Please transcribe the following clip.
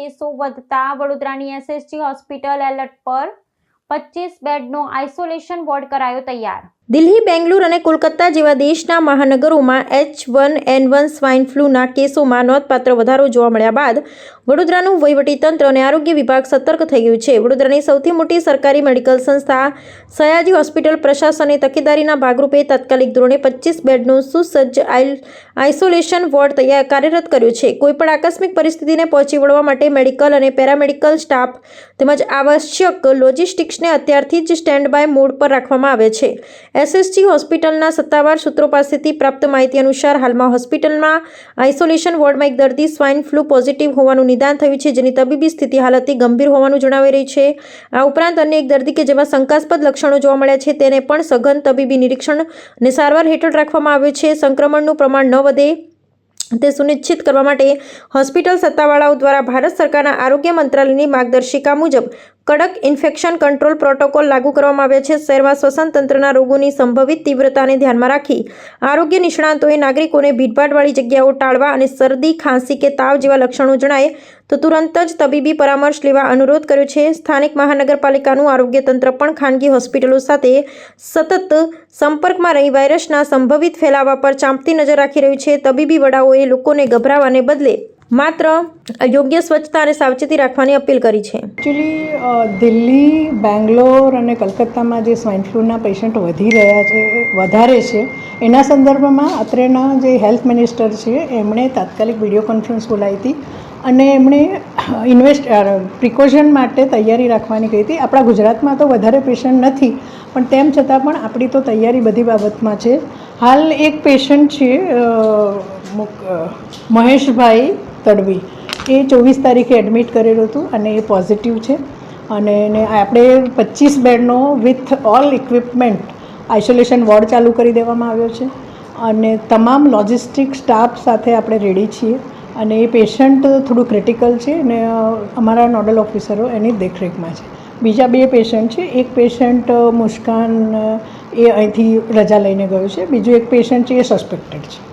કેસો વધતા વડોદરાની એસએસજી હોસ્પિટલ એલર્ટ પર 25 બેડનો આઇસોલેશન વોર્ડ કરાયો તૈયાર। દિલ્હી, બેંગલુરુ અને કોલકાતા જેવા દેશના મહાનગરોમાં H1N1 સ્વાઇન ફ્લૂના કેસોમાં નોંધપાત્ર વધારો જોવા મળ્યા બાદ વડોદરાનું વહીવટીતંત્ર અને આરોગ્ય વિભાગ સતર્ક થઈ ગયું છે। વડોદરાની સૌથી મોટી સરકારી મેડિકલ સંસ્થા સયાજી હોસ્પિટલ પ્રશાસને તકેદારીના ભાગરૂપે તાત્કાલિક ધોરણે 25 બેડનો સુસજ્જ આઇસોલેશન વોર્ડ કાર્યરત કર્યો છે। કોઈપણ આકસ્મિક પરિસ્થિતિને પહોંચી વળવા માટે મેડિકલ અને પેરામેડિકલ સ્ટાફ તેમજ આવશ્યક લોજિસ્ટિક્સને અત્યારથી જ સ્ટેન્ડ બાય મોડ પર રાખવામાં આવે છે। એસએસજી હોસ્પિટલના સત્તાવાર સૂત્રો પાસેથી પ્રાપ્ત માહિતી અનુસાર હાલમાં હોસ્પિટલમાં આઇસોલેશન વોર્ડમાં એક દર્દી સ્વાઇન ફ્લૂ પોઝિટિવ હોવાનું નિદાન થયું છે, જેની તબીબી સ્થિતિ હાલતથી ગંભીર હોવાનું જણાવી રહી છે। આ ઉપરાંત અન્ય એક દર્દી કે જેમાં શંકાસ્પદ લક્ષણો જોવા મળ્યા છે તેને પણ સઘન તબીબી નિરીક્ષણ અને સારવાર હેઠળ રાખવામાં આવ્યું છે। સંક્રમણનું પ્રમાણ ન વધે તે સુનિશ્ચિત કરવા માટે હોસ્પિટલ સત્તાવાળાઓ દ્વારા ભારત સરકારના આરોગ્ય મંત્રાલયની માર્ગદર્શિકા મુજબ કડક ઇન્ફેક્શન કંટ્રોલ પ્રોટોકોલ લાગુ કરવામાં આવ્યા છે। શહેરમાં શ્વસન તંત્રના રોગોની સંભવિત તીવ્રતાને ધ્યાનમાં રાખી આરોગ્ય નિષ્ણાતોએ નાગરિકોને ભીડભાડવાળી જગ્યાઓ ટાળવા અને શરદી, ખાંસી કે તાવ જેવા લક્ષણો જણાય તો તુરંત જ તબીબી પરામર્શ લેવા અનુરોધ કર્યો છે। સ્થાનિક મહાનગરપાલિકાનું આરોગ્ય તંત્ર પણ ખાનગી હોસ્પિટલો સાથે સતત સંપર્કમાં રહી વાયરસના સંભવિત ફેલાવા પર ચાંપતી નજર રાખી રહ્યું છે। તબીબી વડાઓએ લોકોને ગભરાવાને બદલે માત્ર યોગ્ય સ્વચ્છતા અને સાવચેતી રાખવાની અપીલ કરી છે। એકચ્યુઅલી દિલ્હી, બેંગ્લોર અને કલકત્તામાં જે સ્વાઇન ફ્લૂના પેશન્ટ વધારે છે એના સંદર્ભમાં અત્રેના જે હેલ્થ મિનિસ્ટર છે એમણે તાત્કાલિક વિડીયો કોન્ફરન્સ બોલાવી હતી અને એમણે પ્રિકોશન માટે તૈયારી રાખવાની કહી હતી। આપણા ગુજરાતમાં તો વધારે પેશન્ટ નથી પણ તેમ છતાં પણ આપણી તો તૈયારી બધી બાબતમાં છે। હાલ એક પેશન્ટ છે મહેશભાઈ તડવી, એ 24 તારીખે એડમિટ કરેલું હતું અને એ પોઝિટિવ છે અને એને આપણે 25 બેડનો with all equipment isolation ward ચાલુ કરી દેવામાં આવ્યો છે અને તમામ લોજિસ્ટિક સ્ટાફ સાથે આપણે રેડી છીએ અને એ પેશન્ટ થોડું ક્રિટિકલ છે અને અમારા નોડલ ઓફિસરો એની દેખરેખમાં છે। બીજા 2 પેશન્ટ છે, એક પેશન્ટ મુસ્કાન એ અહીંથી રજા લઈને ગયો છે, બીજું એક પેશન્ટ છે એ સસ્પેક્ટેડ છે।